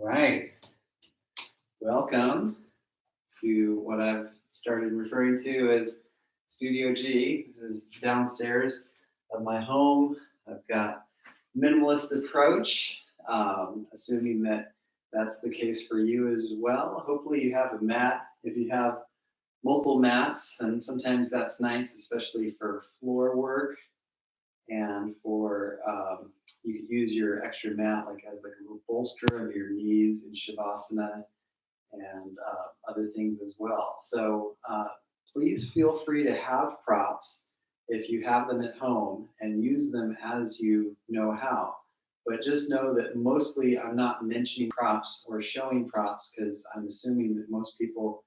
right. Welcome to what I've started referring to as Studio G. This is downstairs of my home. I've got minimalist approach, assuming that that's the case for you as well. Hopefully you have a mat. If you have multiple mats, then sometimes that's nice, especially for floor work and for you could use your extra mat like as like a little bolster under your knees in shavasana and other things as well. So please feel free to have props if you have them at home and use them as you know how. But just know that mostly I'm not mentioning props or showing props because I'm assuming that most people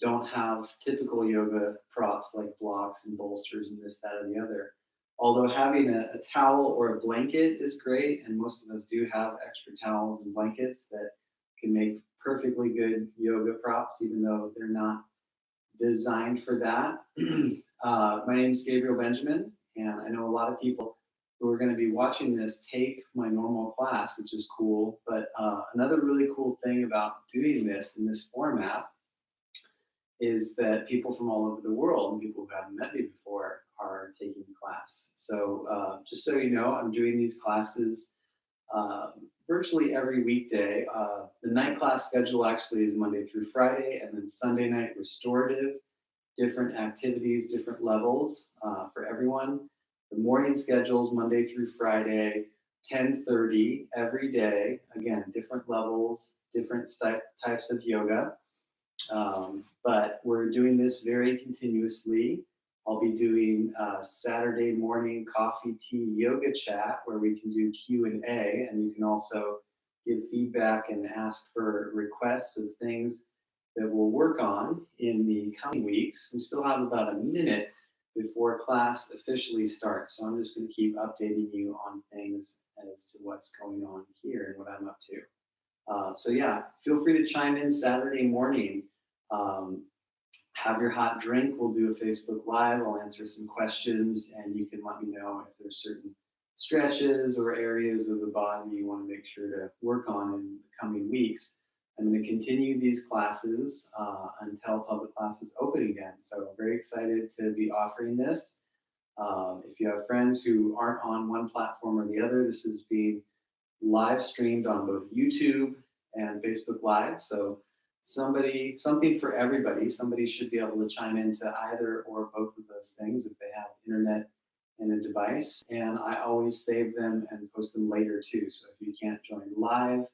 don't have typical yoga props like blocks and bolsters and this, that, or the other. Although having a towel or a blanket is great, and most of us do have extra towels and blankets that can make perfectly good yoga props, even though they're not designed for that. My name is Gabriel Benjamin, and I know a lot of people who are going to be watching this take my normal class, which is cool. But another really cool thing about doing this in this format is that people from all over the world and people who haven't met me before are taking the class. So just so you know, I'm doing these classes virtually every weekday. The night class schedule actually is Monday through Friday, and then Sunday night restorative, different activities, different levels for everyone. The morning schedule is Monday through Friday, 10:30 every day. Again, different levels, different types of yoga. But we're doing this very continuously. I'll be doing Saturday morning coffee tea yoga chat where we can do Q&A, and you can also give feedback and ask for requests of things that we'll work on in the coming weeks. We still have about a minute before class officially starts, so I'm just going to keep updating you on things as to what's going on here and what I'm up to. So yeah, feel free to chime in Saturday morning. Have your hot drink. We'll do a Facebook Live. I'll answer some questions, and you can let me know if there's certain stretches or areas of the body you want to make sure to work on in the coming weeks. I'm going to continue these classes until public classes open again. So I'm very excited to be offering this. If you have friends who aren't on one platform or the other, this is being live streamed on both YouTube and Facebook Live. So something for everybody. Somebody should be able to chime into either or both of those things if they have internet and a device. And I always save them and post them later too. So if you can't join live,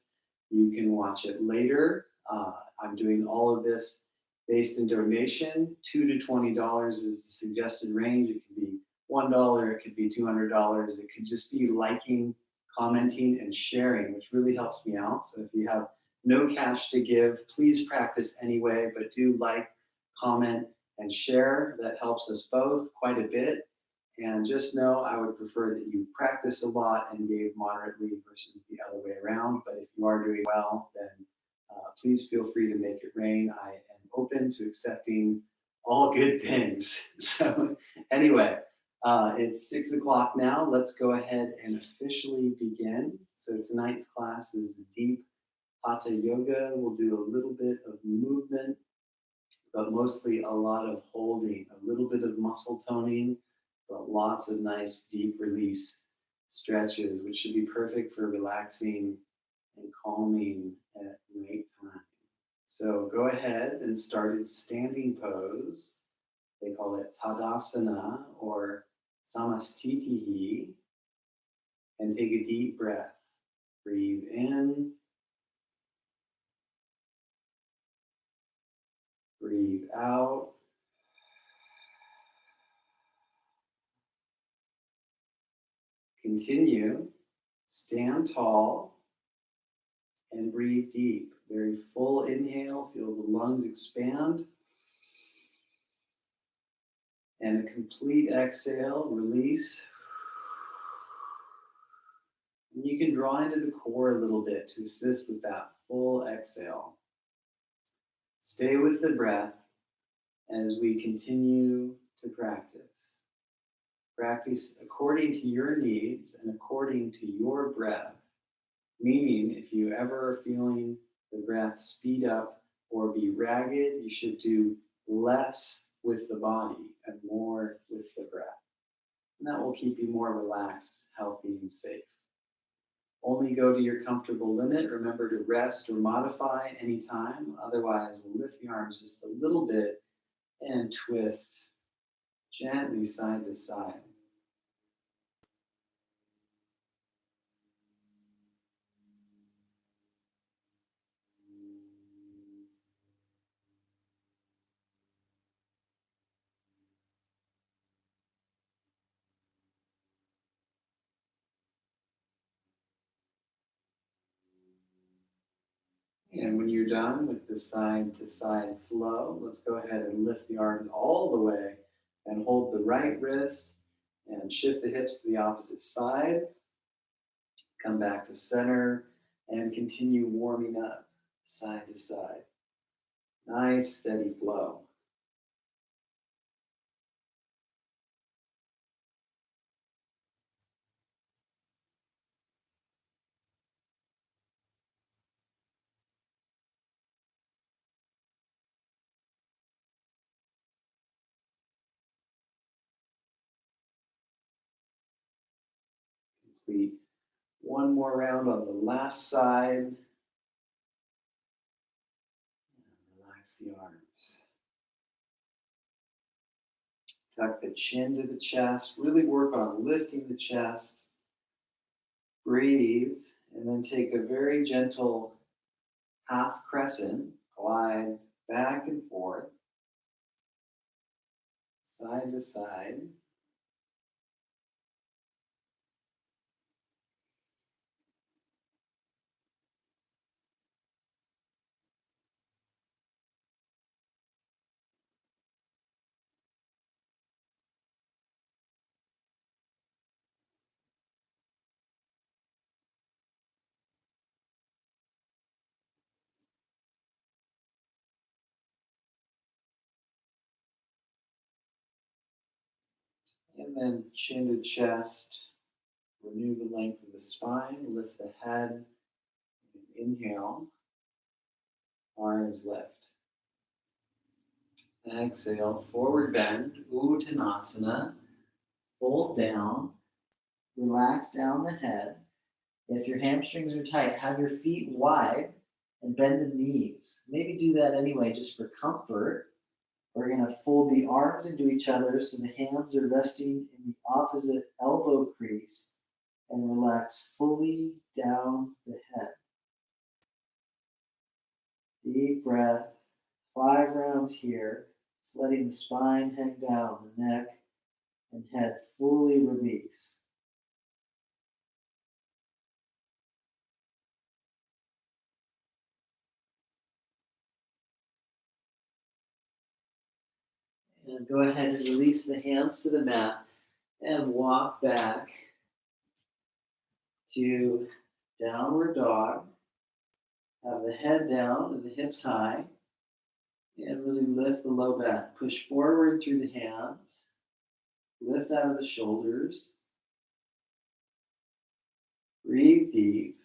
you can watch it later. I'm doing all of this based in donation. $2 to $20 is the suggested range. It could be $1, it could be $200. It could just be liking, commenting, and sharing, which really helps me out. So if you have no cash to give, please practice anyway, but do like, comment, and share. That helps us both quite a bit. And just know I would prefer that you practice a lot and gave moderately versus the other way around. But if you are doing well, then please feel free to make it rain. I am open to accepting all good things. So anyway, it's 6 o'clock now. Let's go ahead and officially begin. So tonight's class is deep Hatha yoga. We'll do a little bit of movement, but mostly a lot of holding, a little bit of muscle toning, but lots of nice deep release stretches, which should be perfect for relaxing and calming at night time. So go ahead and start in standing pose. They call it Tadasana or Samastitihi. And take a deep breath. Breathe in. Breathe out. Continue. Stand tall and breathe deep. Very full inhale. Feel the lungs expand. And a complete exhale. Release. And you can draw into the core a little bit to assist with that full exhale. Stay with the breath as we continue to practice. Practice according to your needs and according to your breath. Meaning, if you ever are feeling the breath speed up or be ragged, you should do less with the body and more with the breath. And that will keep you more relaxed, healthy, and safe. Only go to your comfortable limit. Remember to rest or modify anytime. Otherwise, we'll lift the arms just a little bit and twist gently side to side. And when you're done with the side to side flow, let's go ahead and lift the arms all the way and hold the right wrist and shift the hips to the opposite side. Come back to center and continue warming up side to side. Nice steady flow. Complete one more round on the last side. Relax the arms. Tuck the chin to the chest. Really work on lifting the chest. Breathe, and then take a very gentle half crescent. Glide back and forth, side to side. And then chin to chest. Renew the length of the spine. Lift the head. Inhale. Arms lift. Exhale. Forward bend. Uttanasana. Fold down. Relax down the head. If your hamstrings are tight, have your feet wide and bend the knees. Maybe do that anyway just for comfort. We're going to fold the arms into each other so the hands are resting in the opposite elbow crease and relax fully down the head. Deep breath, 5 rounds here, just letting the spine hang down, the neck and head fully release. And go ahead and release the hands to the mat and walk back to downward dog. Have the head down and the hips high. And really lift the low back. Push forward through the hands. Lift out of the shoulders. Breathe deep.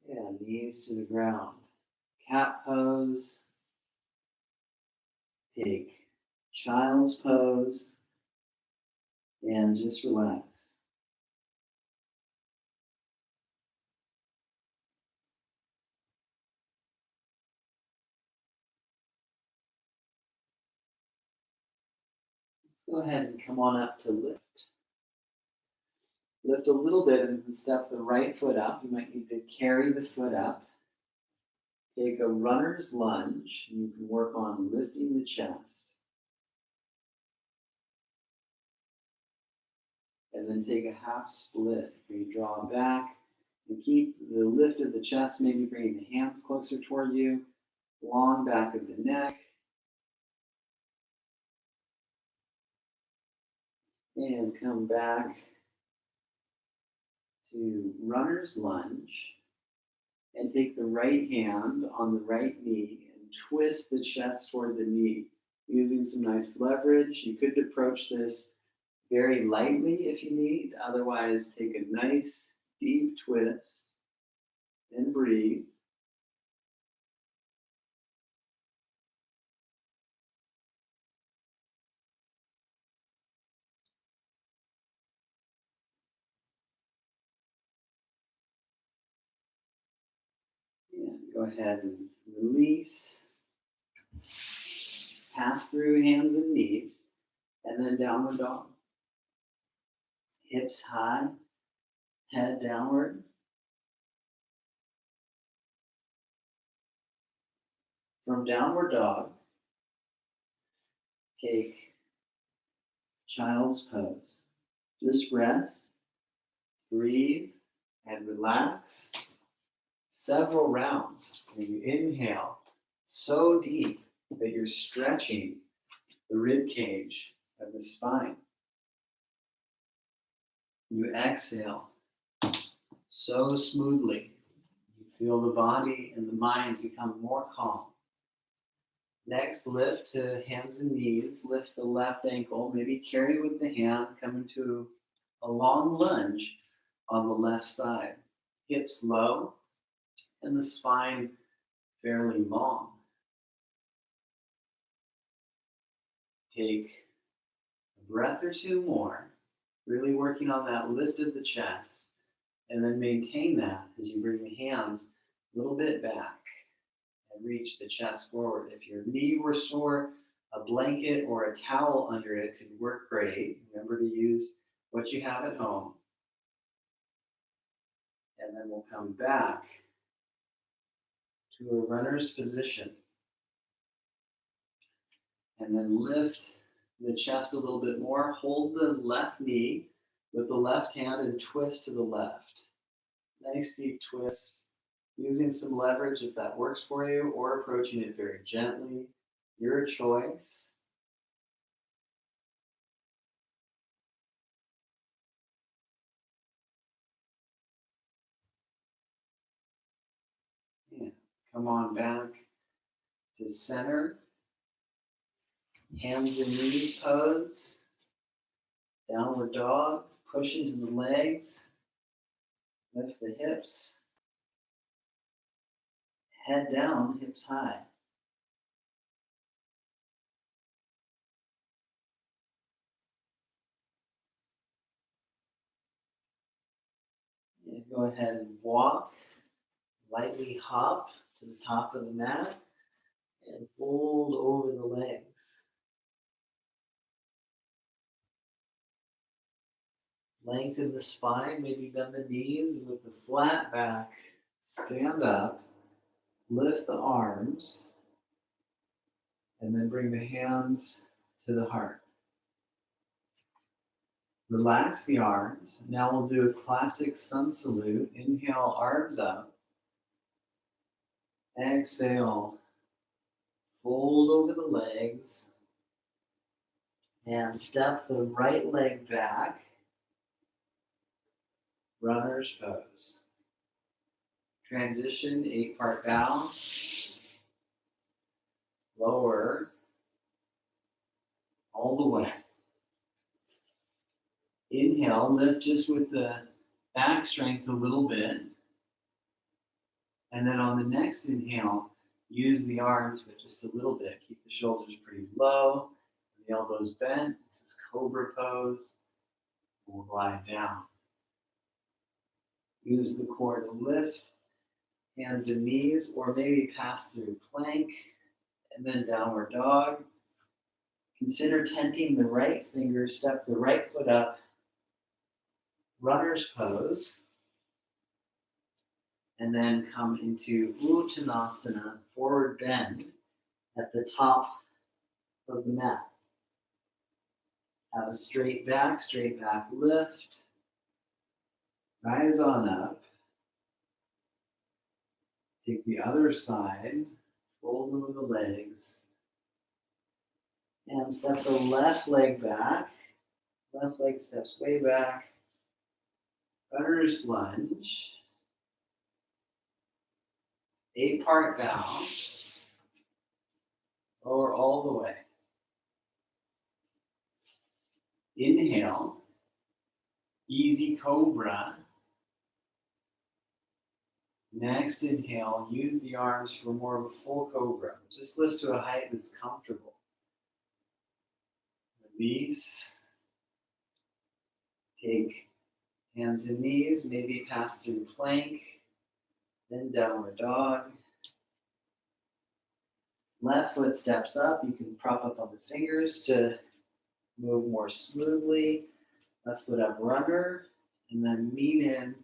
And knees to the ground. Cat pose. Take child's pose. And just relax. Let's go ahead and come on up to lift. Lift a little bit and then step the right foot up. You might need to carry the foot up. Take a runner's lunge. You can work on lifting the chest. And then take a half split where you draw back and keep the lift of the chest, maybe bringing the hands closer toward you, long back of the neck. And come back to runner's lunge and take the right hand on the right knee and twist the chest toward the knee, using some nice leverage. You could approach this very lightly if you need. Otherwise, take a nice deep twist and breathe. And go ahead and release. Pass through hands and knees, and then downward dog. Hips high, head downward. From downward dog, take child's pose. Just rest, breathe, and relax. Several rounds. When you inhale so deep that you're stretching the rib cage of the spine. You exhale so smoothly. You feel the body and the mind become more calm. Next, lift to hands and knees. Lift the left ankle. Maybe carry with the hand. Come into a long lunge on the left side. Hips low and the spine fairly long. Take a breath or two more, really working on that lift of the chest, and then maintain that as you bring the hands a little bit back and reach the chest forward. If your knee were sore, a blanket or a towel under it could work great. Remember to use what you have at home. And then we'll come back to a runner's position. And then lift the chest a little bit more. Hold the left knee with the left hand and twist to the left. Nice deep twist. Using some leverage if that works for you, or approaching it very gently. Your choice. And come on back to center. Hands and knees pose. Downward dog. Push into the legs. Lift the hips. Head down, hips high. And go ahead and walk. Lightly hop to the top of the mat and fold over the legs. Lengthen the spine, maybe bend the knees, and with the flat back, stand up, lift the arms, and then bring the hands to the heart. Relax the arms. Now we'll do a classic sun salute. Inhale, arms up. Exhale, fold over the legs, and step the right leg back. Runner's pose. Transition, 8-part bow. Lower. All the way. Inhale, lift just with the back strength a little bit. And then on the next inhale, use the arms, but just a little bit. Keep the shoulders pretty low, the elbows bent. This is cobra pose. We'll glide down. Use the core to lift, hands and knees, or maybe pass through plank, and then downward dog. Consider tenting the right finger, step the right foot up, runner's pose, and then come into Uttanasana, forward bend at the top of the mat. Have a straight back lift. Rise on up. Take the other side, fold over the legs, and step the left leg back. Left leg steps way back. Runner's lunge. 8-part bow. Lower all the way. Inhale. Easy cobra. Next inhale, use the arms for more of a full cobra. Just lift to a height that's comfortable. Release. Take hands and knees, maybe pass through plank, then downward dog. Left foot steps up. You can prop up on the fingers to move more smoothly. Left foot up, runner, and then lean in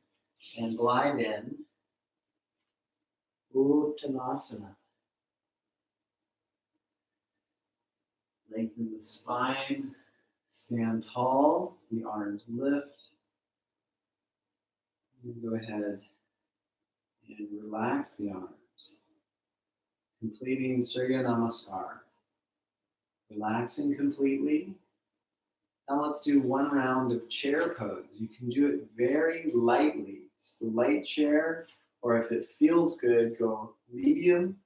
and glide in. Uttanasana. Lengthen the spine. Stand tall. The arms lift. And go ahead and relax the arms. Completing Surya Namaskar. Relaxing completely. Now let's do one round of chair pose. You can do it very lightly. Just a light chair, or if it feels good, go medium.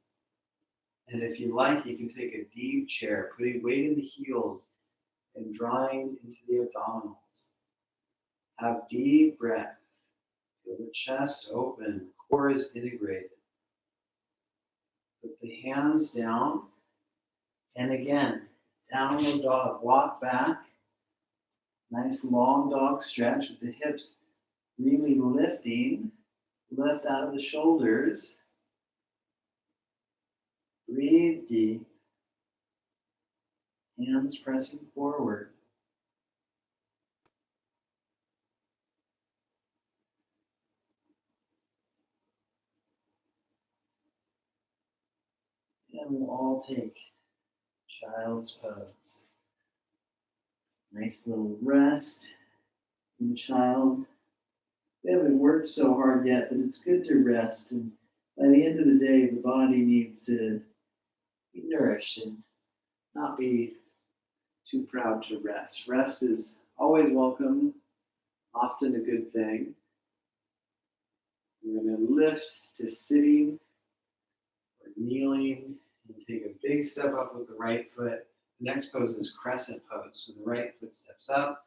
And if you like, you can take a deep chair, putting weight in the heels and drawing into the abdominals. Have deep breath. Feel the chest open, core is integrated. Put the hands down. And again, downward dog. Walk back. Nice long dog stretch with the hips really lifting. Lift out of the shoulders. Breathe deep. Hands pressing forward. And we'll all take child's pose. Nice little rest in child. We haven't worked so hard yet, but it's good to rest. And by the end of the day, the body needs to be nourished and not be too proud to rest. Rest is always welcome, often a good thing. We're going to lift to sitting or kneeling and take a big step up with the right foot. The next pose is crescent pose. So the right foot steps up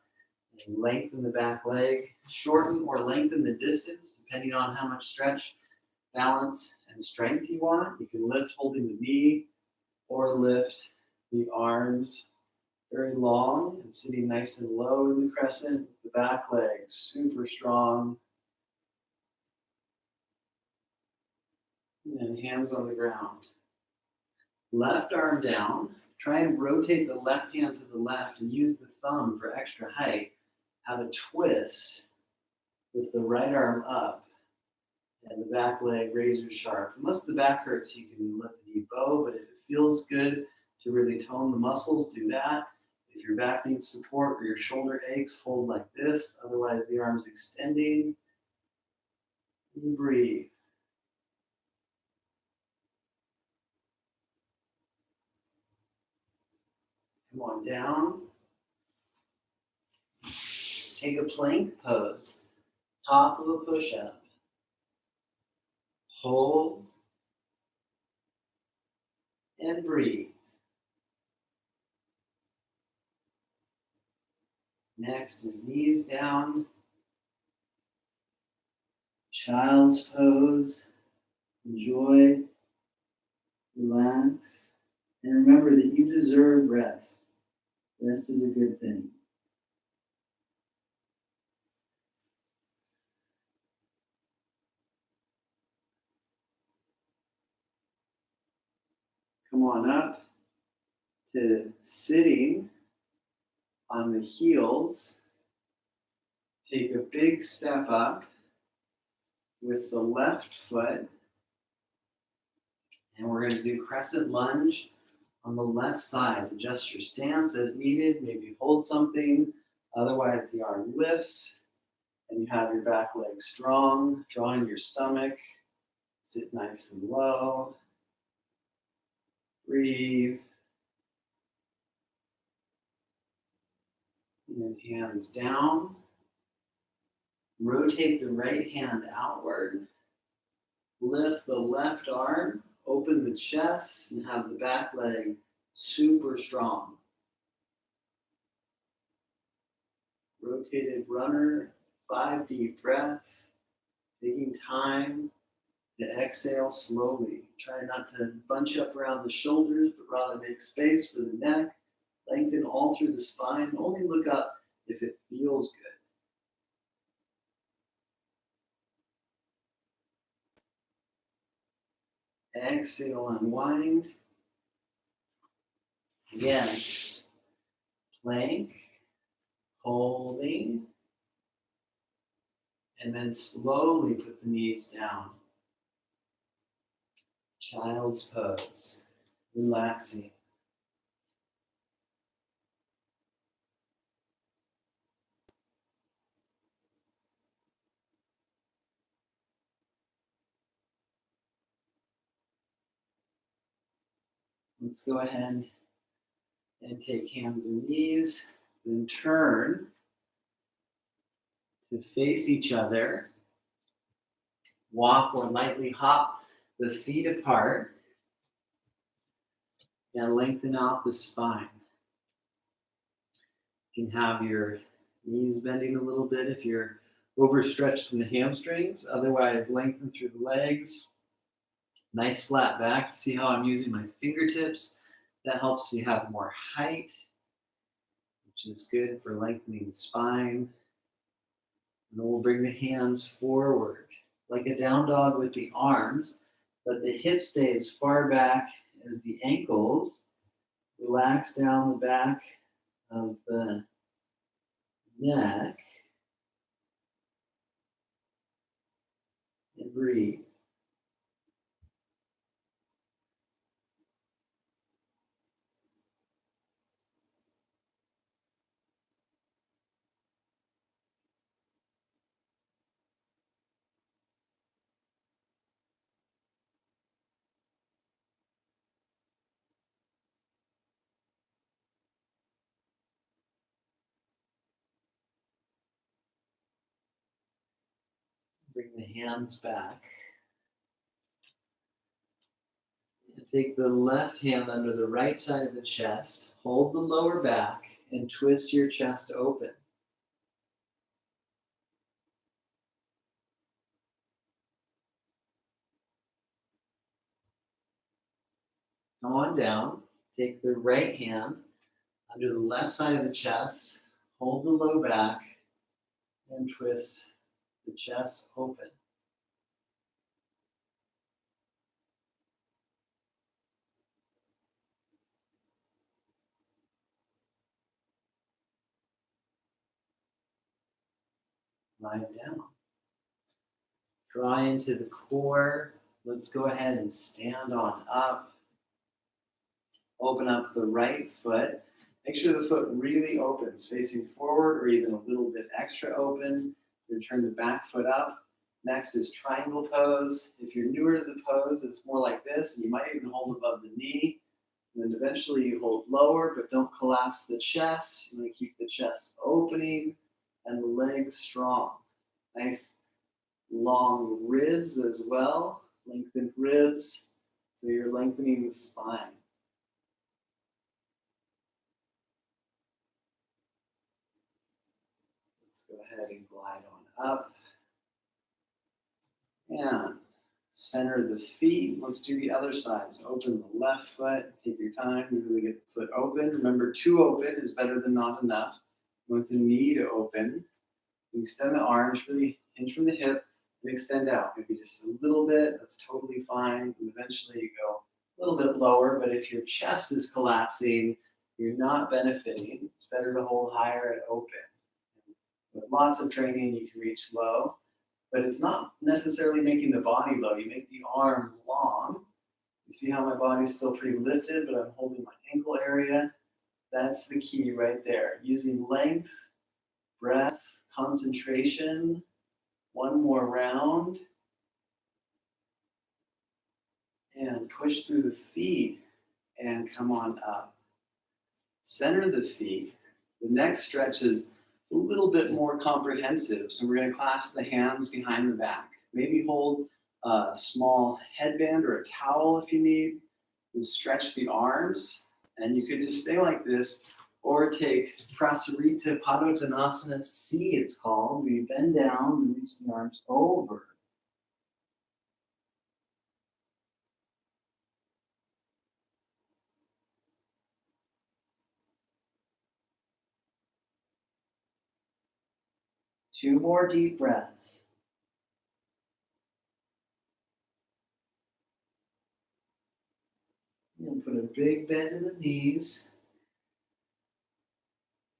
and lengthen the back leg. Shorten or lengthen the distance depending on how much stretch, balance, and strength you want. You can lift holding the knee or lift the arms very long and sitting nice and low in the crescent. The back leg super strong. And hands on the ground. Left arm down. Try and rotate the left hand to the left and use the thumb for extra height. Have a twist with the right arm up and the back leg razor sharp. Unless the back hurts, you can let the knee bow, but if it feels good to really tone the muscles, do that. If your back needs support or your shoulder aches, hold like this. Otherwise, the arm's extending. And breathe. Come on down. Take a plank pose. Top of a push-up. Hold. And breathe. Next is knees down. Child's pose. Enjoy. Relax. And remember that you deserve rest. Rest is a good thing. Come on up to sitting on the heels. Take a big step up with the left foot. And we're going to do crescent lunge on the left side. Adjust your stance as needed. Maybe hold something. Otherwise, the arm lifts and you have your back leg strong. Drawing your stomach. Sit nice and low. Breathe. And hands down. Rotate the right hand outward. Lift the left arm. Open the chest and have the back leg super strong. Rotated runner, 5 deep breaths, taking time to exhale slowly. Try not to bunch up around the shoulders, but rather make space for the neck. Lengthen all through the spine. Only look up if it feels good. Exhale, unwind. Again, plank, holding, and then slowly put the knees down. Child's pose, relaxing. Let's go ahead and take hands and knees, then turn to face each other. Walk or lightly hop the feet apart and lengthen out the spine. You can have your knees bending a little bit if you're overstretched in the hamstrings. Otherwise, lengthen through the legs. Nice flat back. See how I'm using my fingertips? That helps you have more height, which is good for lengthening the spine. And then we'll bring the hands forward like a down dog with the arms, but the hips stay as far back as the ankles. Relax down the back of the neck and breathe. Bring the hands back. And take the left hand under the right side of the chest. Hold the lower back and twist your chest open. Come on down. Take the right hand under the left side of the chest. Hold the low back and twist the chest open. Lie down. Draw into the core. Let's go ahead and stand on up. Open up the right foot. Make sure the foot really opens, facing forward or even a little bit extra open. Then turn the back foot up. Next is triangle pose. If you're newer to the pose, it's more like this. And you might even hold above the knee. And then eventually you hold lower, but don't collapse the chest. You want to keep the chest opening and the legs strong. Nice long ribs as well. Lengthened ribs. So you're lengthening the spine. Let's go ahead and glide on up. And center the feet. Let's do the other side. So open the left foot. Take your time to really get the foot open. Remember, too open is better than not enough. You want the knee to open. You extend the arms, really hinge from the hip, and extend out. Maybe just a little bit. That's totally fine. And eventually you go a little bit lower. But if your chest is collapsing, you're not benefiting. It's better to hold higher and open. With lots of training, you can reach low. But it's not necessarily making the body low. You make the arm long. You see how my body's still pretty lifted, but I'm holding my ankle area. That's the key right there. Using length, breath, concentration. One more round. And push through the feet and come on up. Center the feet. The next stretch is a little bit more comprehensive. So we're going to clasp the hands behind the back. Maybe hold a small headband or a towel if you need. And stretch the arms And you could just stay like this, or take Prasarita Padottanasana C, it's called, where you bend down and reach the arms over. Two more deep breaths. And put a big bend in the knees.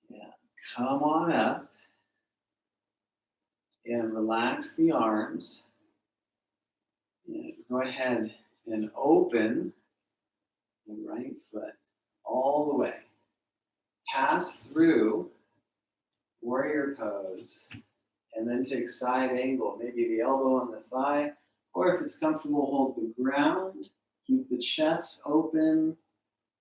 Yeah, come on up and relax the arms. And go ahead and open the right foot all the way. Pass through warrior pose, and then take side angle, maybe the elbow on the thigh, or if it's comfortable, hold the ground, keep the chest open,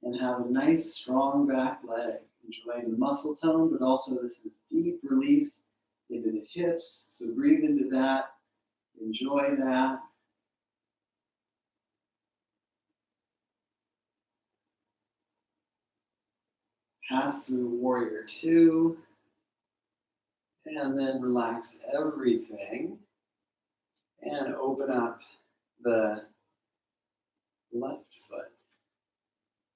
and have a nice strong back leg. Enjoy the muscle tone, but also this is deep release into the hips, so breathe into that, enjoy that. Pass through warrior two, and then relax everything, and open up the left foot.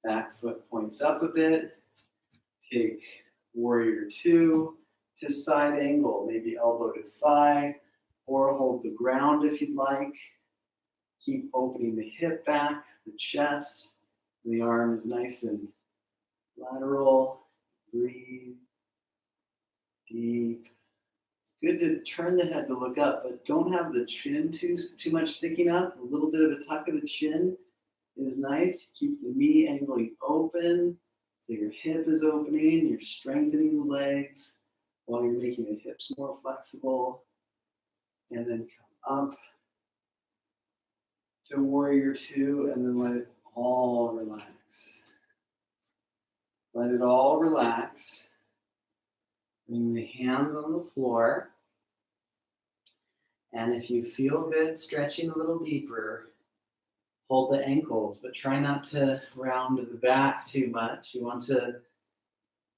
Back foot points up a bit. Take warrior two to side angle, maybe elbow to thigh, or hold the ground if you'd like. Keep opening the hip back, the chest, and the arm is nice and lateral. Breathe deep. It's good to turn the head to look up, but don't have the chin too much sticking up. A little bit of a tuck of the chin is nice. Keep the knee angling open, so your hip is opening, you're strengthening the legs while you're making the hips more flexible. And then come up to warrior two, and then let it all relax. Let it all relax. Bring the hands on the floor. And if you feel good stretching a little deeper, hold the ankles, but try not to round the back too much. You want to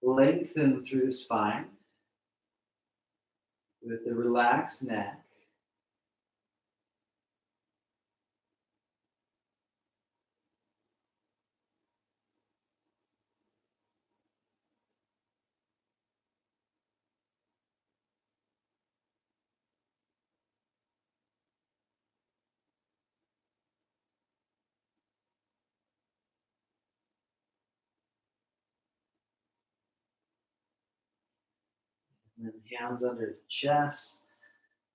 lengthen through the spine with the relaxed neck. And then hands under the chest.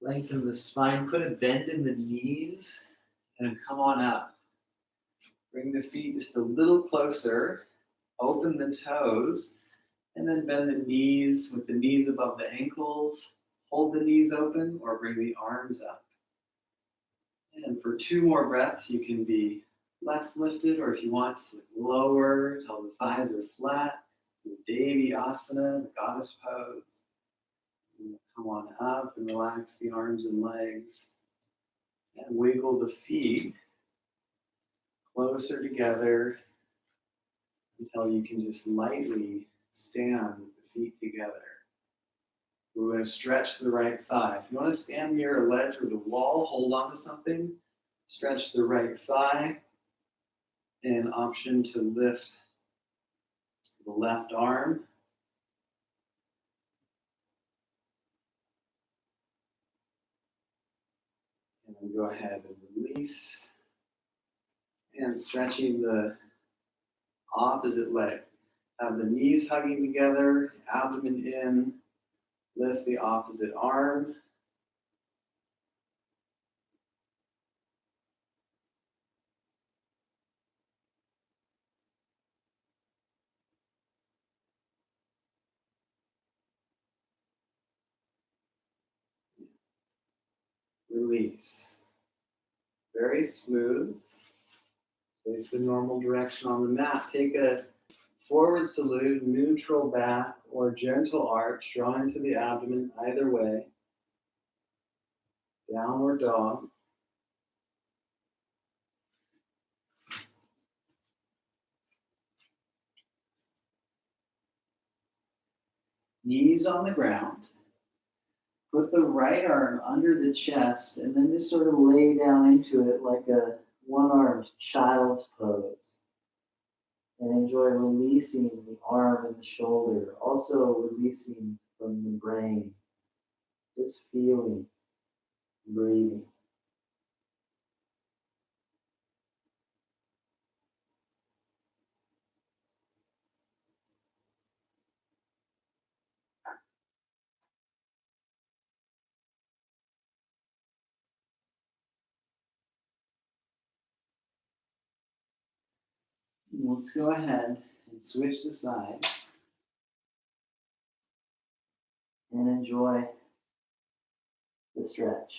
Lengthen the spine. Put a bend in the knees and come on up. Bring the feet just a little closer. Open the toes. And then bend the knees with the knees above the ankles. Hold the knees open or bring the arms up. And for two more breaths, you can be less lifted, or if you want, lower till the thighs are flat. This Devi Asana, the goddess pose. And come on up and relax the arms and legs. And wiggle the feet closer together until you can just lightly stand with the feet together. We're going to stretch the right thigh. If you want to stand near a ledge or the wall, hold on to something, stretch the right thigh, and option to lift the left arm. And then go ahead and release. And stretching the opposite leg. Have the knees hugging together, abdomen in. Lift the opposite arm. Release. Very smooth. Face the normal direction on the mat. Take a forward salute, neutral back, or gentle arch, drawing to the abdomen either way. Downward dog. Knees on the ground. Put the right arm under the chest and then just sort of lay down into it like a one-armed child's pose. And enjoy releasing the arm and the shoulder, also releasing from the brain. Just feeling, breathing. Let's go ahead and switch the sides and enjoy the stretch.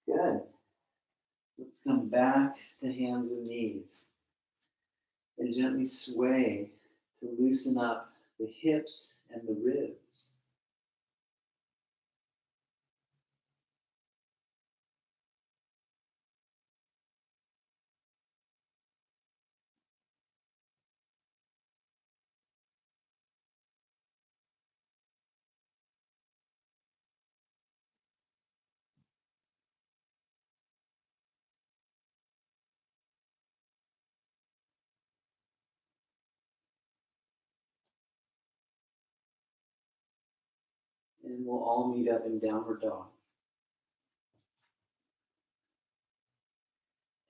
Good. Let's come back to hands and knees and gently sway to loosen up the hips and the ribs. And we'll all meet up in downward dog.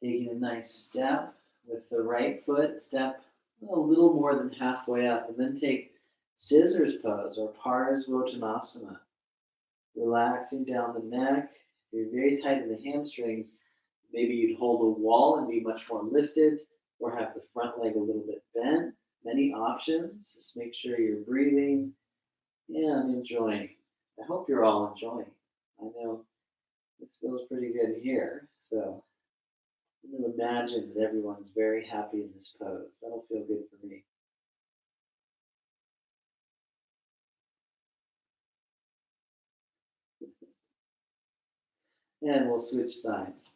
Taking a nice step with the right foot, step a little more than halfway up, and then take scissors pose or Parsvottanasana. Relaxing down the neck. If you're very tight in the hamstrings, maybe you'd hold a wall and be much more lifted, or have the front leg a little bit bent. Many options. Just make sure you're breathing and enjoying. I hope you're all enjoying. I know this feels pretty good here. So I'm going to imagine that everyone's very happy in this pose. That'll feel good for me. And we'll switch sides.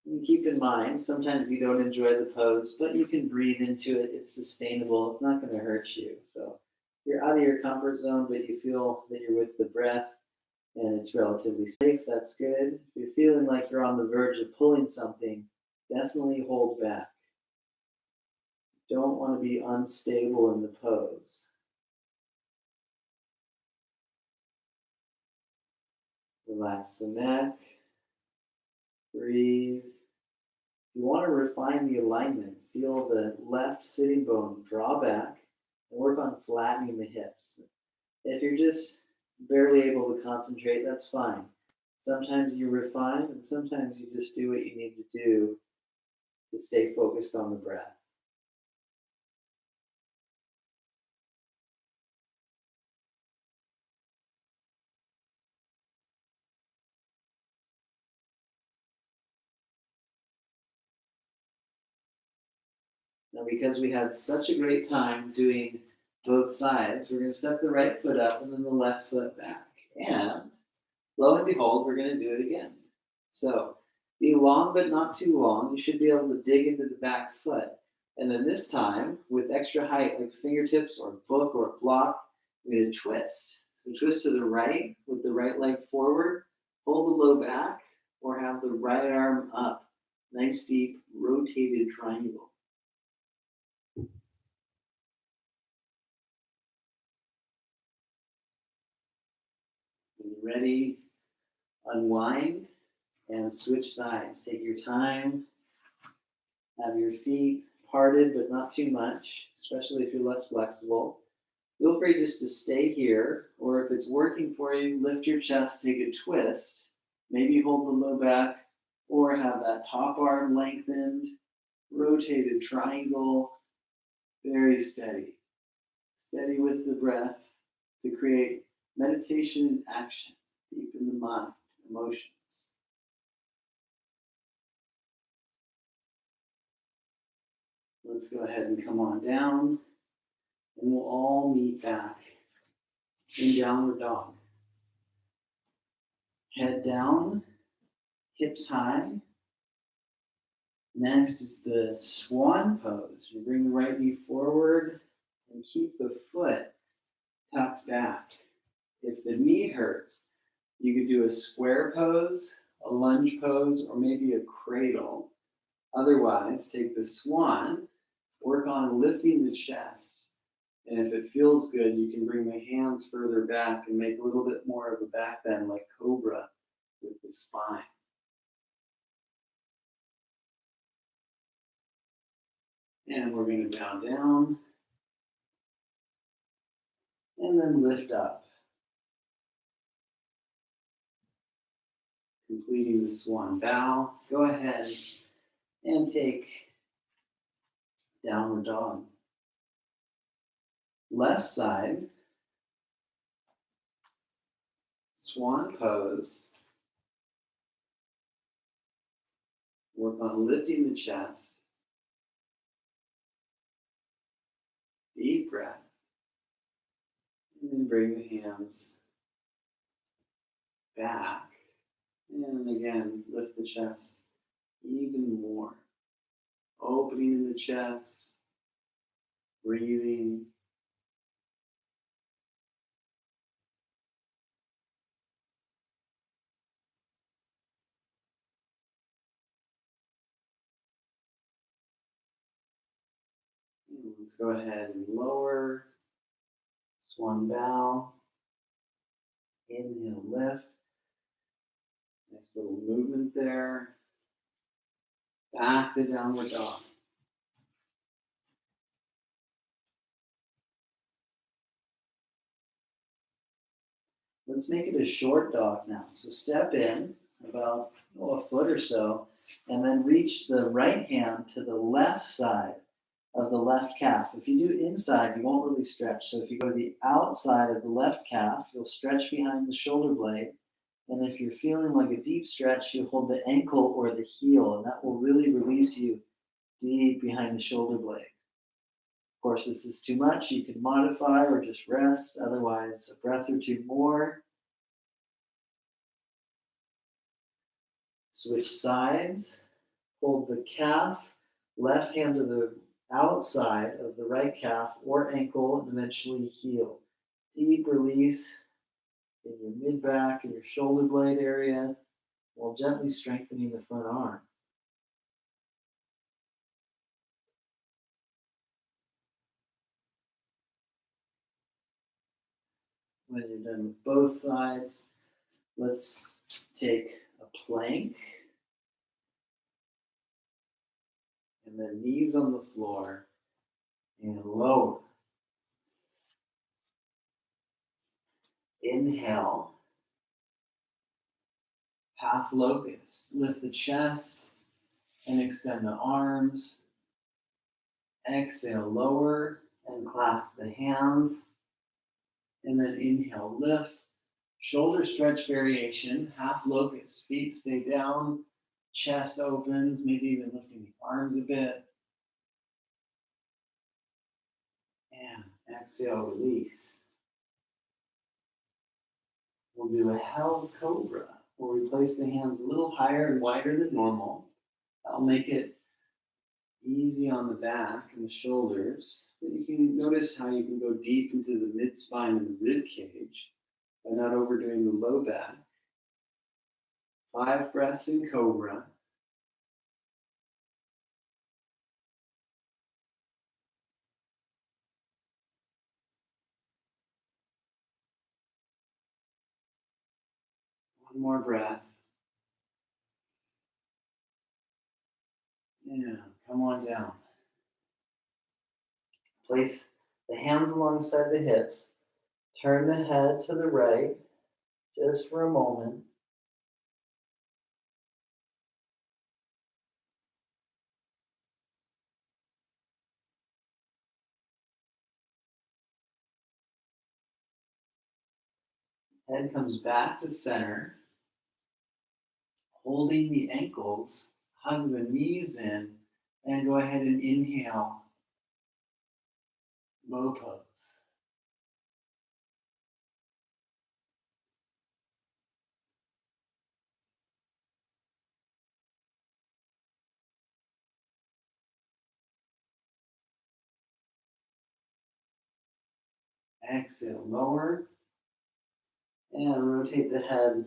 And keep in mind, sometimes you don't enjoy the pose, but you can breathe into it. It's sustainable. It's not going to hurt you. So you're out of your comfort zone, but you feel that you're with the breath and it's relatively safe. That's good. If you're feeling like you're on the verge of pulling something, definitely hold back. Don't want to be unstable in the pose. Relax the neck. Breathe. You want to refine the alignment. Feel the left sitting bone draw back and work on flattening the hips. If you're just barely able to concentrate, that's fine. Sometimes you refine and sometimes you just do what you need to do to stay focused on the breath. Now, because we had such a great time doing both sides, we're going to step the right foot up and then the left foot back. And lo and behold, we're going to do it again. So be long but not too long. You should be able to dig into the back foot. And then this time, with extra height, like fingertips or book or block, we're going to twist. So twist to the right with the right leg forward, pull the low back, or have the right arm up. Nice deep rotated triangle. When you're ready, unwind and switch sides. Take your time. Have your feet parted, but not too much, especially if you're less flexible. Feel free just to stay here, or if it's working for you, lift your chest, take a twist, maybe hold the low back, or have that top arm lengthened, rotated triangle, very steady. Steady with the breath to create meditation and action deep in the mind, emotions. Let's go ahead and come on down, and we'll all meet back in downward dog. Head down, hips high. Next is the swan pose. You bring the right knee forward and keep the foot tucked back. If the knee hurts, you could do a square pose, a lunge pose, or maybe a cradle. Otherwise, take the swan, work on lifting the chest. And if it feels good, you can bring the hands further back and make a little bit more of a back bend like cobra with the spine. And we're going to bow down and then lift up, completing the swan bow. Go ahead and take downward dog. Left side, swan pose. Work on lifting the chest. Deep breath. And then bring the hands back. And again, lift the chest even more. Opening in the chest. Breathing. And let's go ahead and lower. Swan bow. Inhale, lift. Nice little movement there. Back to downward dog. Let's make it a short dog now. So step in about a foot or so, and then reach the right hand to the left side of the left calf. If you do inside, you won't really stretch. So if you go to the outside of the left calf, you'll stretch behind the shoulder blade. And if you're feeling like a deep stretch, you hold the ankle or the heel, and that will really release you deep behind the shoulder blade. Of course, this is too much. You can modify or just rest. Otherwise, a breath or two more. Switch sides. Hold the calf, left hand to the outside of the right calf or ankle, and eventually heel. Deep release in your mid-back and your shoulder blade area while gently strengthening the front arm. When you're done with both sides, let's take a plank and then knees on the floor and lower. Inhale, half locust. Lift the chest and extend the arms. Exhale, lower and clasp the hands. And then inhale, lift. Shoulder stretch variation, half locust. Feet stay down, chest opens, maybe even lifting the arms a bit. And exhale, release. We'll do a held cobra, where we place the hands a little higher and wider than normal. That'll make it easy on the back and the shoulders. But you can notice how you can go deep into the mid-spine and the rib cage by not overdoing the low back. 5 breaths in cobra. One more breath. Yeah, come on down. Place The hands alongside the hips. Turn the head to the right just for a moment. Head comes back to center. Holding the ankles, hug the knees in, and go ahead and inhale, low pose. Exhale, lower, and rotate the head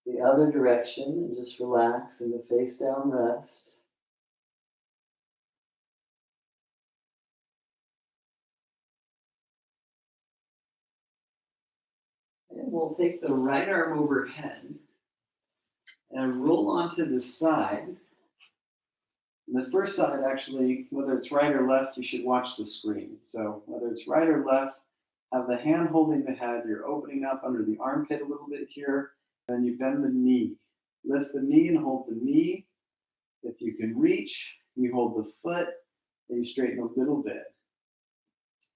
the other direction, and just relax in the face down rest. And we'll take the right arm overhead and roll onto the side. And the first side, actually, whether it's right or left, you should watch the screen. So whether it's right or left, have the hand holding the head. You're opening up under the armpit a little bit here. Then you bend the knee. Lift the knee and hold the knee. If you can reach, you hold the foot and you straighten a little bit.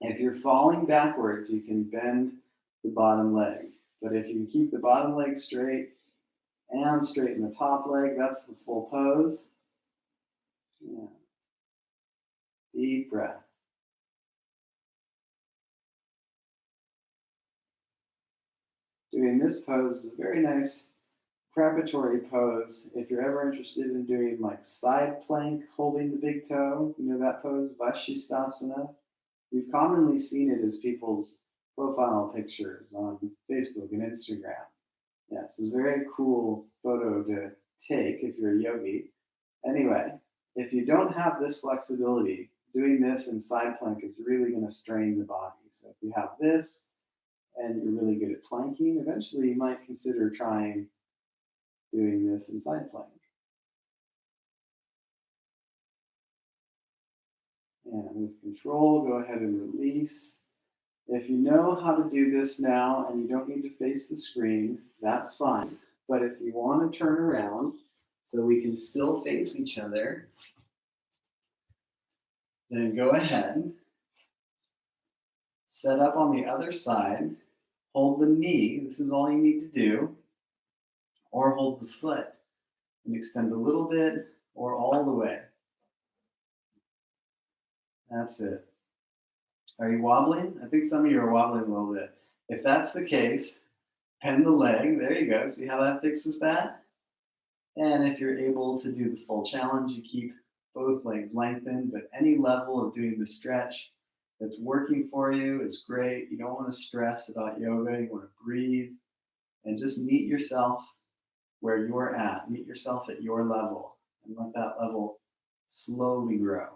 If you're falling backwards, you can bend the bottom leg. But if you can keep the bottom leg straight and straighten the top leg, that's the full pose. Yeah. Deep breath. Doing this pose is a very nice preparatory pose if you're ever interested in doing like side plank holding the big toe. You know that pose, Vashisthasana? We've commonly seen it as people's profile pictures on Facebook and Instagram. Yeah, it's a very cool photo to take if you're a yogi. Anyway, if you don't have this flexibility, doing this in side plank is really going to strain the body. So if you have this and you're really good at planking, eventually you might consider trying doing this in side plank. And with control, go ahead and release. If you know how to do this now and you don't need to face the screen, that's fine. But if you want to turn around so we can still face each other, then go ahead. Set up on the other side. Hold the knee. This is all you need to do. Or hold the foot and extend a little bit or all the way. That's it. Are you wobbling? I think some of you are wobbling a little bit. If that's the case, bend the leg. There you go. See how that fixes that? And if you're able to do the full challenge, you keep both legs lengthened, but any level of doing the stretch that's working for you is great. You don't want to stress about yoga. You want to breathe and just meet yourself where you're at. Meet yourself at your level and let that level slowly grow.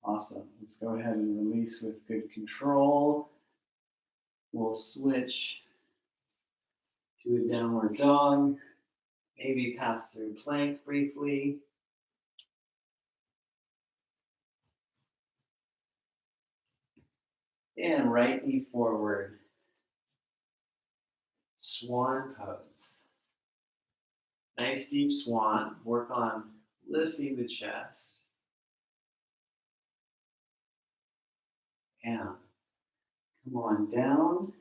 Awesome. Let's go ahead and release with good control. We'll switch to a downward dog. Maybe pass through plank briefly. And right knee forward. Swan pose. Nice deep swan. Work on lifting the chest. And come on down.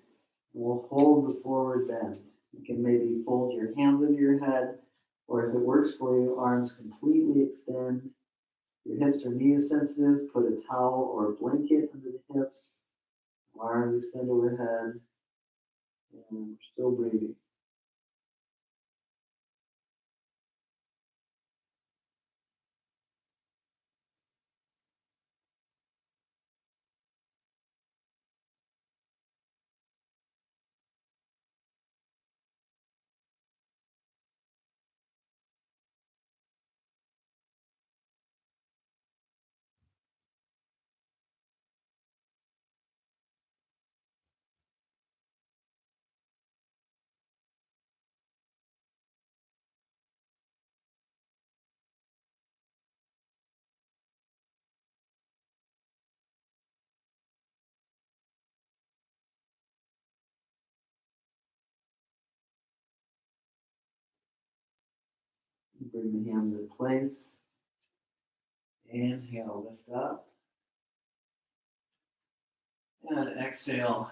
We'll hold the forward bend. You can maybe fold your hands under your head, or if it works for you, arms completely extend. Your hips or knees sensitive, put a towel or a blanket under the hips. Arms extend overhead. And we're still breathing. Bring the hands in place. Inhale, lift up. And exhale,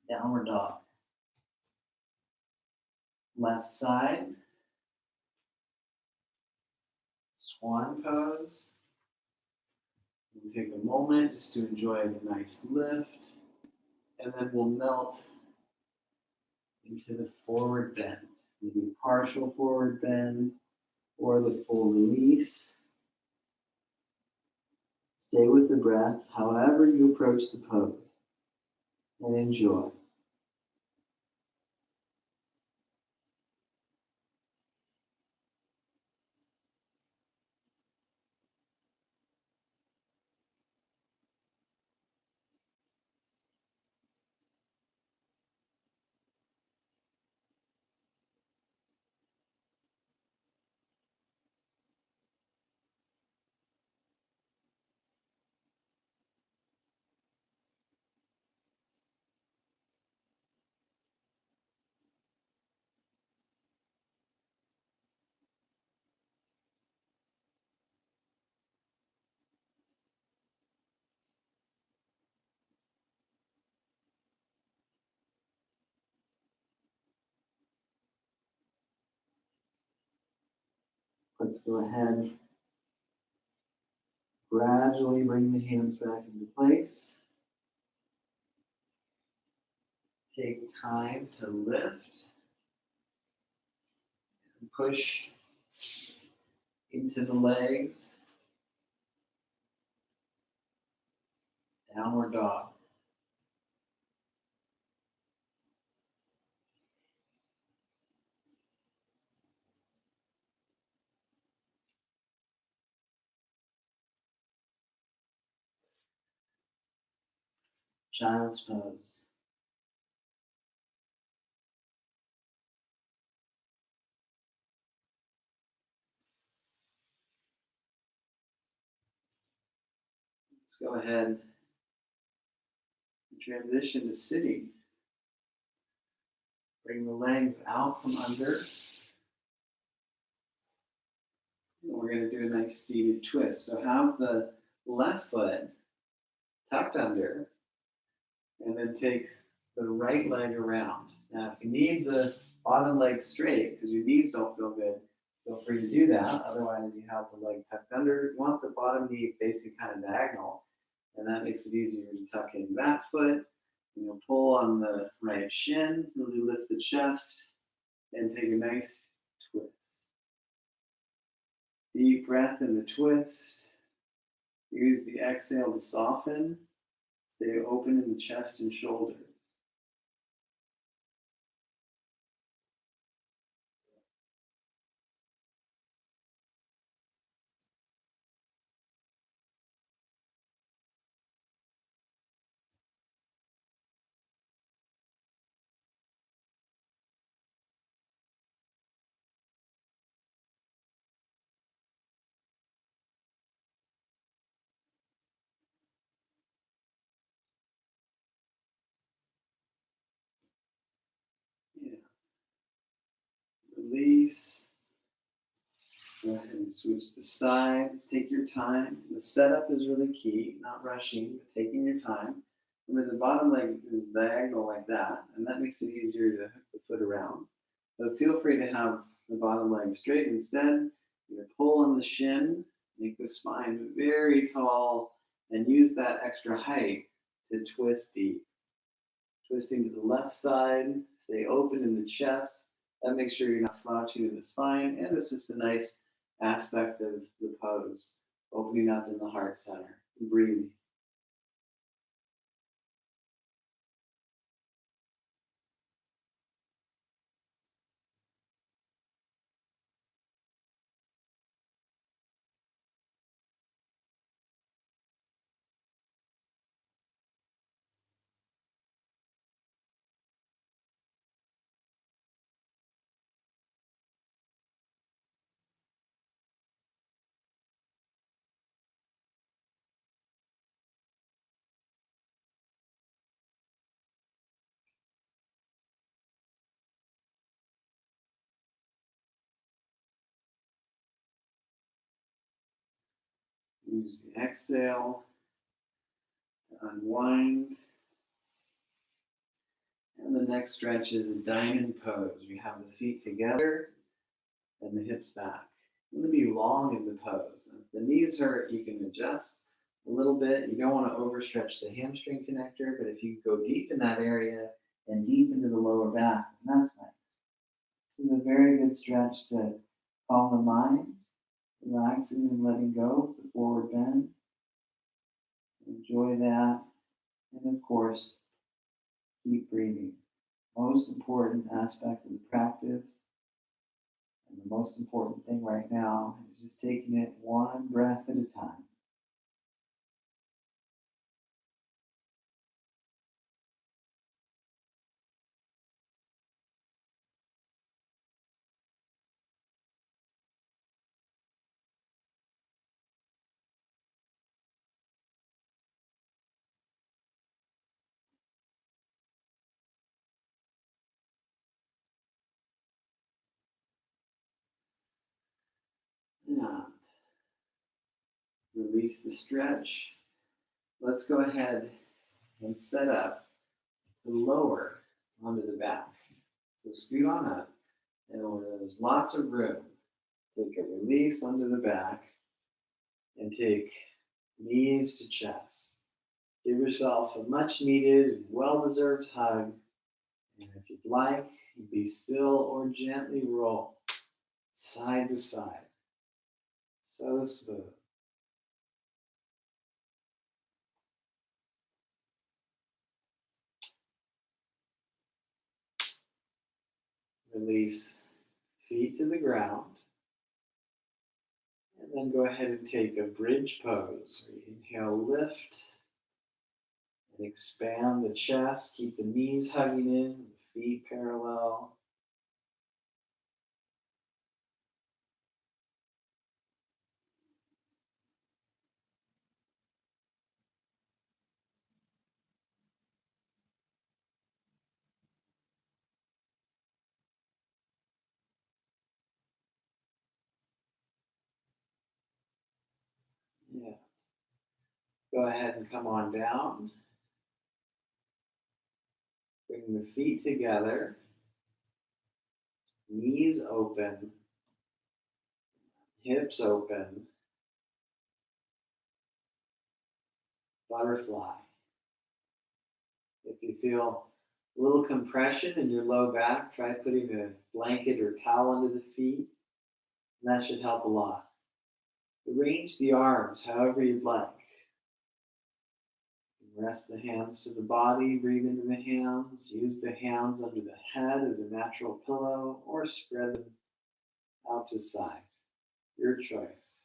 downward dog. Left side, swan pose. We'll take a moment just to enjoy the nice lift, and then we'll melt into the forward bend. Maybe partial forward bend or the full release. Stay with the breath, however you approach the pose, and enjoy. Let's go ahead. Gradually bring the hands back into place. Take time to lift and push into the legs. Downward dog. Child's pose. Let's go ahead and transition to sitting. Bring the legs out from under. And we're going to do a nice seated twist. So have the left foot tucked under, and then take the right leg around. Now, if you need the bottom leg straight because your knees don't feel good, feel free to do that. Otherwise, you have the leg tucked under. You want the bottom knee facing kind of diagonal, and that makes it easier to tuck in that foot. Pull on the right shin, really lift the chest, and take a nice twist. Deep breath in the twist. Use the exhale to soften. Stay open in the chest and shoulders. Yeah. Release. Let's go ahead and switch the sides. Take your time. The setup is really key, not rushing, but taking your time. Remember, the bottom leg is diagonal like that, and that makes it easier to hook the foot around. But feel free to have the bottom leg straight. Instead, you pull on the shin, make the spine very tall, and use that extra height to twist deep. Twisting to the left side, stay open in the chest. That makes sure you're not slouching in the spine, and it's just a nice aspect of the pose, opening up in the heart center, breathing. Use the exhale to unwind. And the next stretch is a diamond pose. You have the feet together and the hips back. You want to be long in the pose. If the knees hurt, you can adjust a little bit. You don't want to overstretch the hamstring connector, but if you go deep in that area and deep into the lower back, that's nice. This is a very good stretch to calm the mind, relaxing and letting go, the forward bend. Enjoy that. And of course, keep breathing. Most important aspect of the practice, and the most important thing right now, is just taking it one breath at a time. And release the stretch. Let's go ahead and set up to lower onto the back. So scoot on up, and where there's lots of room, take a release onto the back and take knees to chest. Give yourself a much needed and well-deserved hug. And if you'd like, be still or gently roll side to side. So smooth. Release feet to the ground. And then go ahead and take a bridge pose. Inhale, lift. And expand the chest. Keep the knees hugging in, the feet parallel. Yeah. Go ahead and come on down. Bring the feet together. Knees open. Hips open. Butterfly. If you feel a little compression in your low back, try putting a blanket or towel under the feet. And that should help a lot. Arrange the arms however you'd like. Rest the hands to the body, breathe into the hands. Use the hands under the head as a natural pillow, or spread them out to side. Your choice.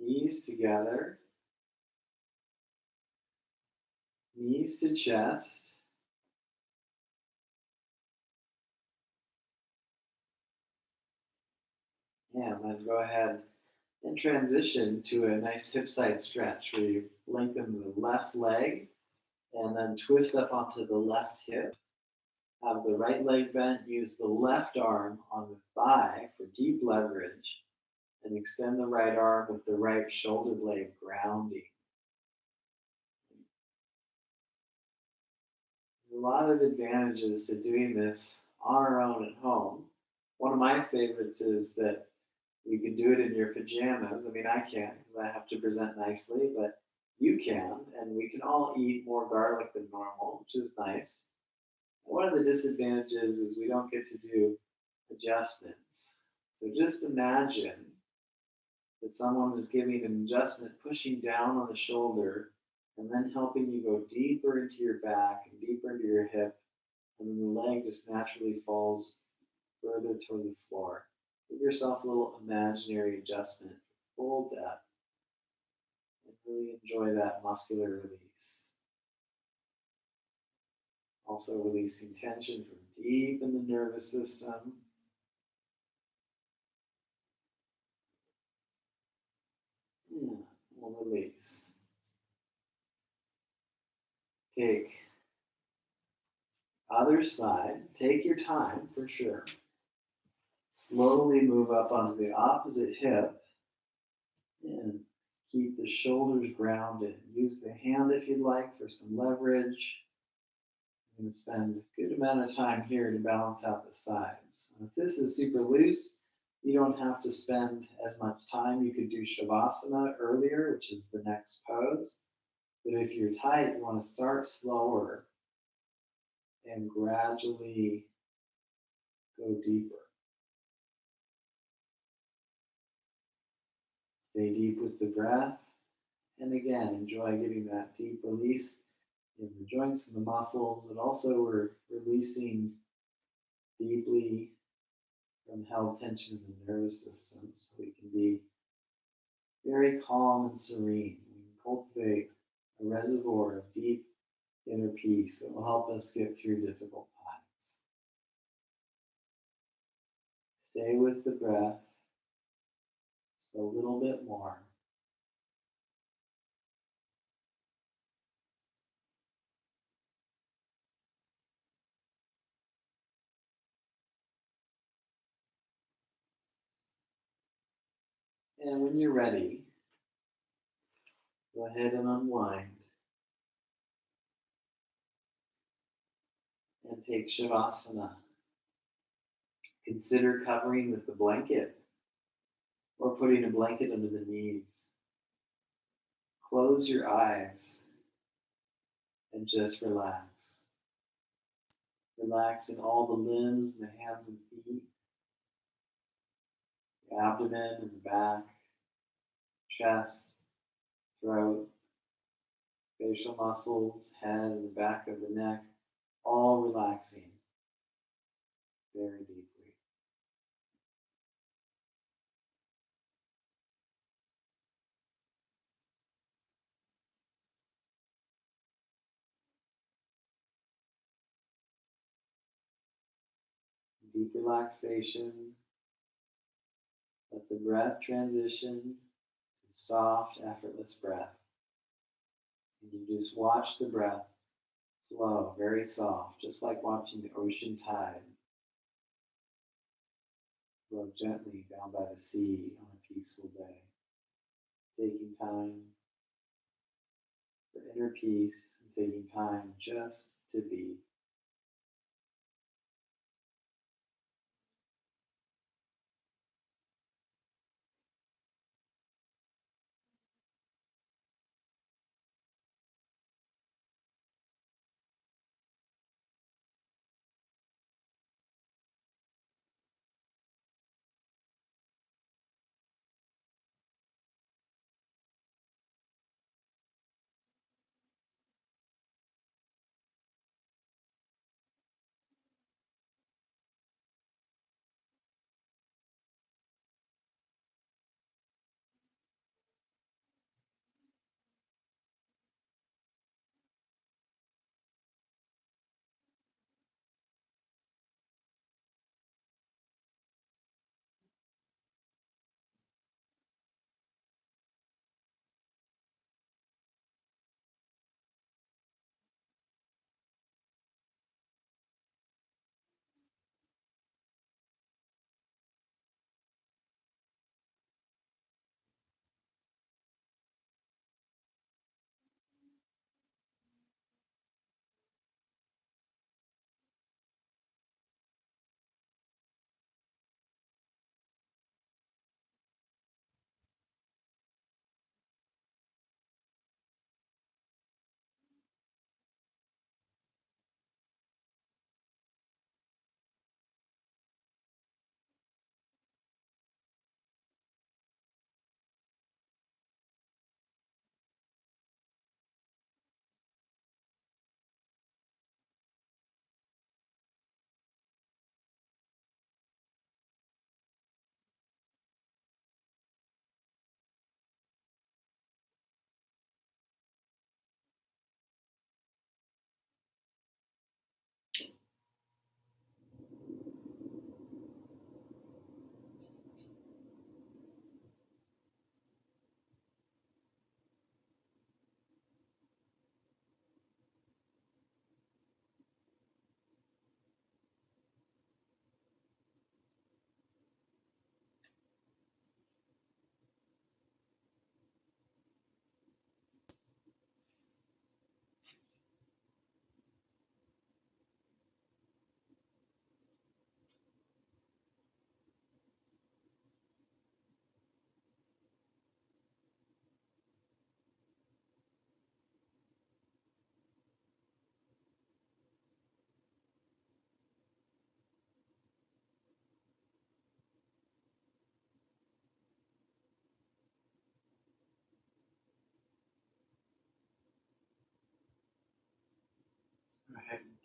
Knees together. Knees to chest. And then go ahead and transition to a nice hip side stretch where you lengthen the left leg and then twist up onto the left hip. Have the right leg bent, use the left arm on the thigh for deep leverage, and extend the right arm with the right shoulder blade grounding. There's a lot of advantages to doing this on our own at home. One of my favorites is that you can do it in your pajamas. I mean, I can't because I have to present nicely, but you can, and we can all eat more garlic than normal, which is nice. One of the disadvantages is we don't get to do adjustments. So just imagine that someone was giving an adjustment, pushing down on the shoulder, and then helping you go deeper into your back and deeper into your hip, and then the leg just naturally falls further toward the floor. It yourself a little imaginary adjustment for full depth and really enjoy that muscular release. Also releasing tension from deep in the nervous system. Yeah, we'll release. Take other side. Take your time for sure. Slowly move up onto the opposite hip and keep the shoulders grounded. Use the hand if you'd like for some leverage. I'm going to spend a good amount of time here to balance out the sides. If this is super loose, you don't have to spend as much time. You could do Shavasana earlier, which is the next pose. But if you're tight, you want to start slower and gradually go deeper. Stay deep with the breath. And again, enjoy getting that deep release in the joints and the muscles. And also we're releasing deeply from held tension in the nervous system so we can be very calm and serene. We can cultivate a reservoir of deep inner peace that will help us get through difficult times. Stay with the breath just a little bit more. And when you're ready, go ahead and unwind and take Shavasana. Consider covering with the blanket or putting a blanket under the knees. Close your eyes and just relax. Relax in all the limbs and the hands and feet, the abdomen and the back, chest, throat, facial muscles, head and the back of the neck, all relaxing very deeply. Deep relaxation. Let the breath transition to soft, effortless breath. And you just watch the breath flow, very soft, just like watching the ocean tide flow gently down by the sea on a peaceful day. Taking time for inner peace and taking time just to be.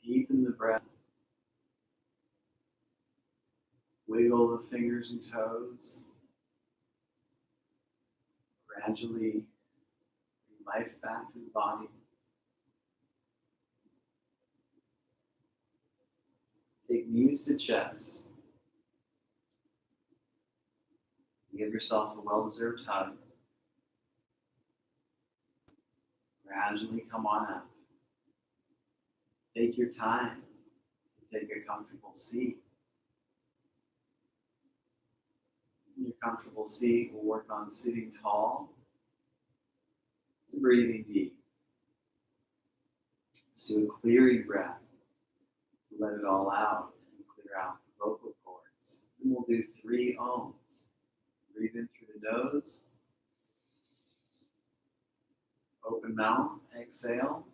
Deepen the breath. Wiggle the fingers and toes. Gradually bring life back to the body. Take knees to chest. Give yourself a well-deserved hug. Gradually come on up. Take your time to take a comfortable seat. In your comfortable seat, we'll work on sitting tall and breathing deep. Let's do a clearing breath. Let it all out and clear out the vocal cords. Then we'll do 3 ohms. Breathe in through the nose. Open mouth, exhale.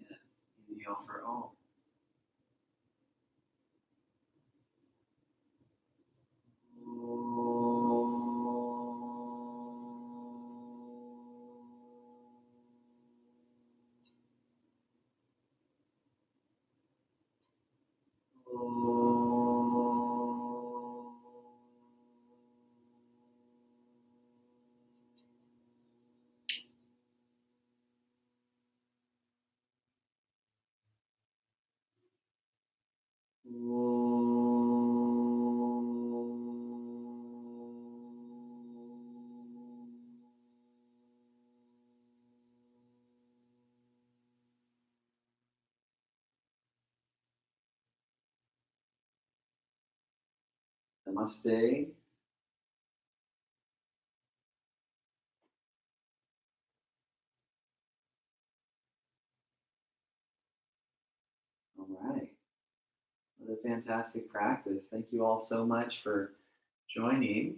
Yeah. Inhale for Om. Namaste. All right. What a fantastic practice. Thank you all so much for joining.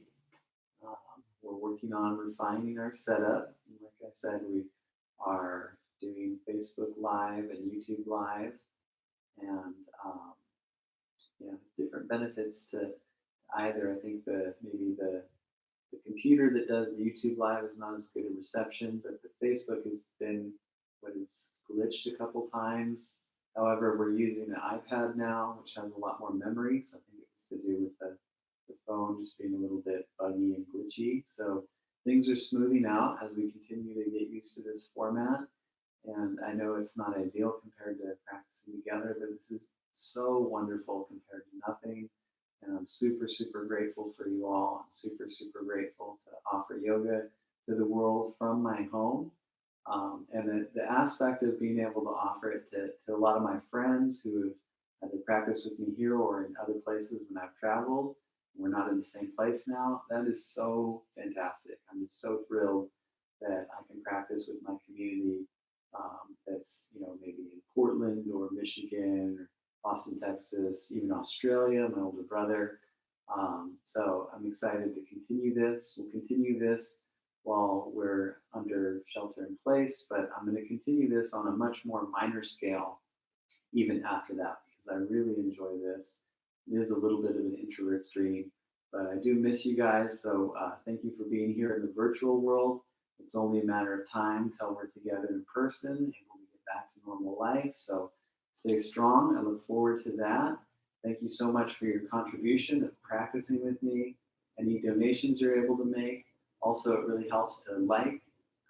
We're working on refining our setup. Like I said, we are doing Facebook Live and YouTube Live, and different benefits to either. I think maybe the computer that does the YouTube Live is not as good a reception, but the Facebook has been what is glitched a couple times. However, we're using an iPad now, which has a lot more memory, so I think it was to do with the phone just being a little bit buggy and glitchy. So things are smoothing out as we continue to get used to this format. And I know it's not ideal compared to practicing together, but this is so wonderful compared to nothing. And I'm super, super grateful for you all. I'm super, super grateful to offer yoga to the world from my home. And the aspect of being able to offer it to a lot of my friends who have either practiced with me here or in other places when I've traveled. We're not in the same place now. That is so fantastic. I'm just so thrilled that I can practice with my community that's, maybe in Portland or Michigan or Austin, Texas, even Australia, my older brother. So I'm excited to continue this. We'll continue this while we're under shelter in place, but I'm going to continue this on a much more minor scale even after that, because I really enjoy this. It is a little bit of an introvert stream, but I do miss you guys. So thank you for being here in the virtual world. It's only a matter of time till we're together in person and when we get back to normal life. So stay strong. I look forward to that. Thank you so much for your contribution of practicing with me. Any donations you're able to make. Also, it really helps to like,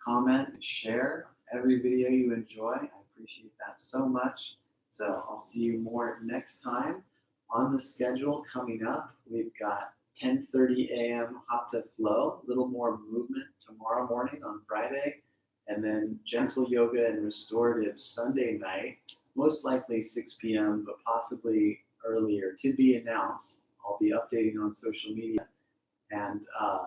comment, and share every video you enjoy. I appreciate that so much. So I'll see you more next time. On the schedule coming up, we've got 10:30 a.m. Hatha flow, a little more movement tomorrow morning on Friday, and then gentle yoga and restorative Sunday night, most likely 6 p.m., but possibly earlier, to be announced. I'll be updating on social media. And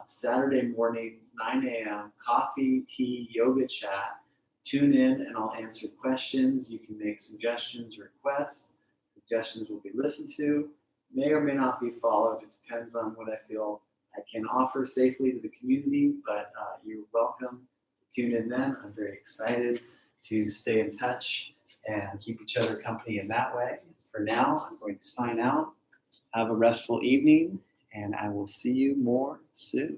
Saturday morning, 9 a.m., coffee, tea, yoga chat. Tune in and I'll answer questions. You can make suggestions, requests. Suggestions will be listened to, may or may not be followed. It depends on what I feel I can offer safely to the community, but you're welcome to tune in then. I'm very excited to stay in touch and keep each other company in that way. For now, I'm going to sign out. Have a restful evening, and I will see you more soon.